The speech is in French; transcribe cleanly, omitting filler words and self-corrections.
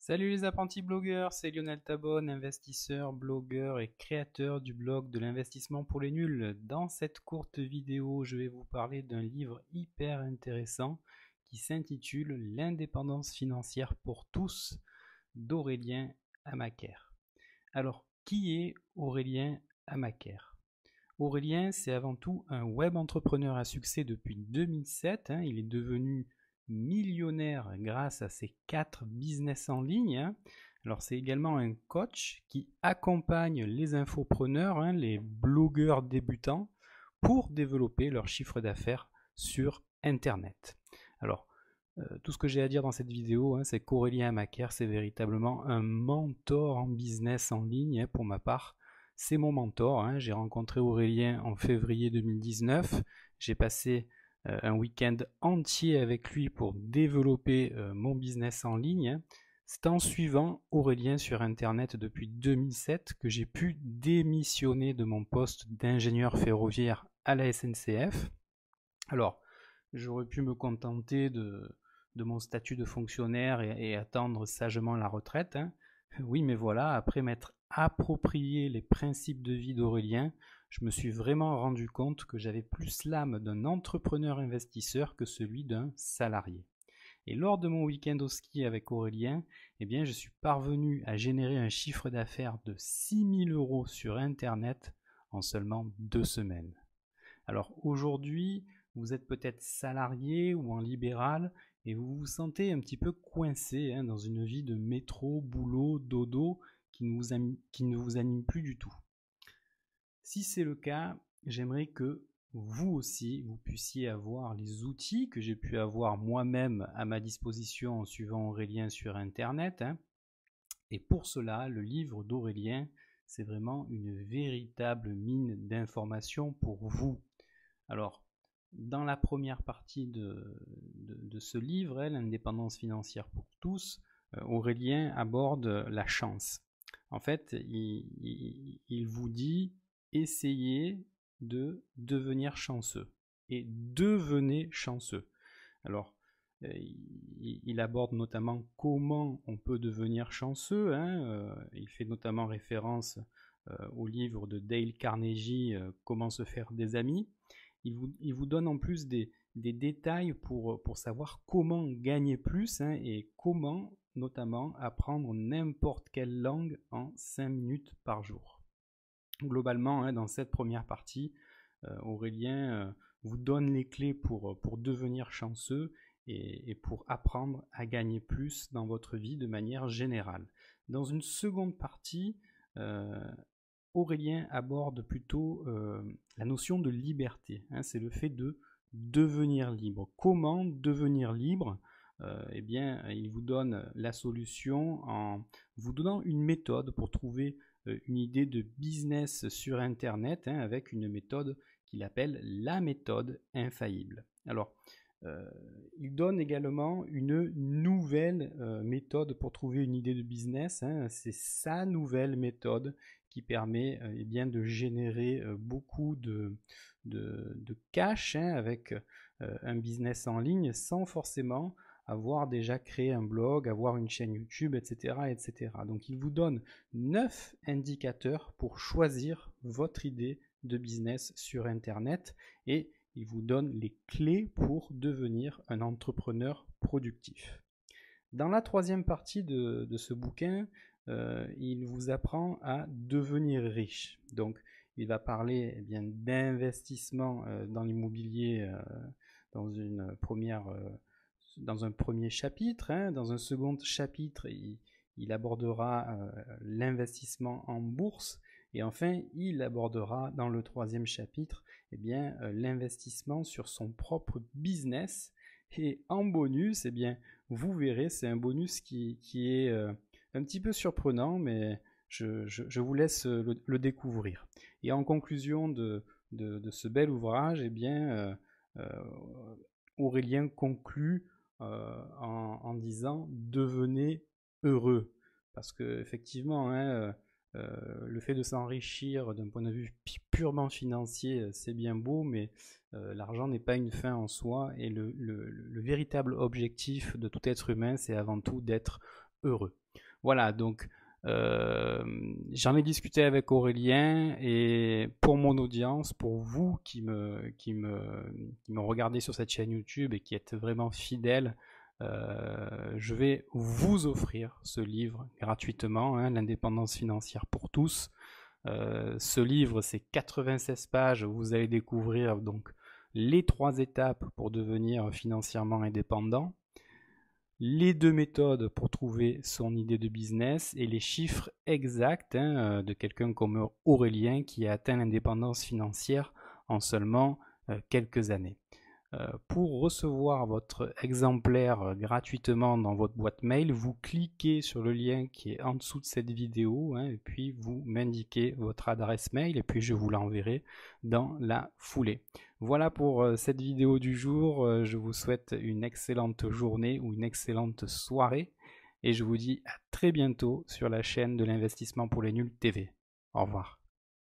Salut les apprentis blogueurs, c'est Lionel Tabonne, investisseur, blogueur et créateur du blog de l'investissement pour les nuls. Dans cette courte vidéo, je vais vous parler d'un livre hyper intéressant qui s'intitule L'indépendance financière pour tous d'Aurélien Amaker. Alors, qui est Aurélien Amaker? Aurélien, c'est avant tout un web entrepreneur à succès depuis 2007. Il est devenu millionnaire grâce à ses 4 business en ligne. Alors c'est également un coach qui accompagne les infopreneurs, les blogueurs débutants, pour développer leur chiffre d'affaires sur Internet. Alors, tout ce que j'ai à dire dans cette vidéo, c'est qu'Aurélien Amaker, c'est véritablement un mentor en business en ligne pour ma part. C'est mon mentor. J'ai rencontré Aurélien en février 2019. J'ai passé un week-end entier avec lui pour développer mon business en ligne. C'est en suivant Aurélien sur Internet depuis 2007 que j'ai pu démissionner de mon poste d'ingénieur ferroviaire à la SNCF. Alors, j'aurais pu me contenter de mon statut de fonctionnaire et attendre sagement la retraite. Oui, mais voilà, après m'être approprié les principes de vie d'Aurélien, je me suis vraiment rendu compte que j'avais plus l'âme d'un entrepreneur investisseur que celui d'un salarié. Et lors de mon week-end au ski avec Aurélien, je suis parvenu à générer un chiffre d'affaires de 6 000 € sur Internet en seulement 2 semaines. Alors aujourd'hui, vous êtes peut-être salarié ou en libéral et vous vous sentez un petit peu coincé dans une vie de métro, boulot, dodo qui ne vous anime plus du tout. Si c'est le cas, j'aimerais que vous aussi, vous puissiez avoir les outils que j'ai pu avoir moi-même à ma disposition en suivant Aurélien sur Internet. Et pour cela, le livre d'Aurélien, c'est vraiment une véritable mine d'informations pour vous. Alors, dans la première partie de ce livre, L'indépendance financière pour tous, Aurélien aborde la chance. En fait, il vous dit essayez de devenir chanceux et devenez chanceux. Alors, il aborde notamment comment on peut devenir chanceux. Il fait notamment référence au livre de Dale Carnegie, Comment se faire des amis. Il vous donne en plus des détails pour savoir comment gagner plus et comment notamment apprendre n'importe quelle langue en 5 minutes par jour. Globalement, dans cette première partie, Aurélien vous donne les clés pour devenir chanceux et pour apprendre à gagner plus dans votre vie de manière générale. Dans une seconde partie, Aurélien aborde plutôt la notion de liberté. C'est le fait de devenir libre. Comment devenir libre? Il vous donne la solution en vous donnant une méthode pour trouver une idée de business sur Internet avec une méthode qu'il appelle la méthode infaillible. Alors, il donne également une nouvelle méthode pour trouver une idée de business. C'est sa nouvelle méthode qui permet de générer beaucoup de cash avec un business en ligne sans forcément avoir déjà créé un blog, avoir une chaîne YouTube, etc., etc. Donc il vous donne 9 indicateurs pour choisir votre idée de business sur Internet et il vous donne les clés pour devenir un entrepreneur productif. Dans la troisième partie de ce bouquin, il vous apprend à devenir riche. Donc, il va parler d'investissement dans l'immobilier dans un premier chapitre. Dans un second chapitre, il abordera l'investissement en bourse. Et enfin, il abordera dans le troisième chapitre l'investissement sur son propre business. Et en bonus, vous verrez, c'est un bonus qui est un petit peu surprenant, mais je vous laisse le découvrir. Et en conclusion de ce bel ouvrage, Aurélien conclut en disant « Devenez heureux ». Parce que effectivement, le fait de s'enrichir d'un point de vue purement financier, c'est bien beau, mais l'argent n'est pas une fin en soi. Et le véritable objectif de tout être humain, c'est avant tout d'être heureux. Voilà, donc j'en ai discuté avec Aurélien et pour mon audience, pour vous qui me regardez sur cette chaîne YouTube et qui êtes vraiment fidèles, je vais vous offrir ce livre gratuitement, hein, l'indépendance financière pour tous. Ce livre, c'est 96 pages. Vous allez découvrir donc les 3 étapes pour devenir financièrement indépendant, les 2 méthodes pour trouver son idée de business et les chiffres exacts, hein, de quelqu'un comme Aurélien qui a atteint l'indépendance financière en seulement quelques années. Pour recevoir votre exemplaire gratuitement dans votre boîte mail, vous cliquez sur le lien qui est en dessous de cette vidéo, hein, et puis vous m'indiquez votre adresse mail et puis je vous l'enverrai dans la foulée. Voilà pour cette vidéo du jour. Je vous souhaite une excellente journée ou une excellente soirée et je vous dis à très bientôt sur la chaîne de l'investissement pour les nuls TV. Au revoir.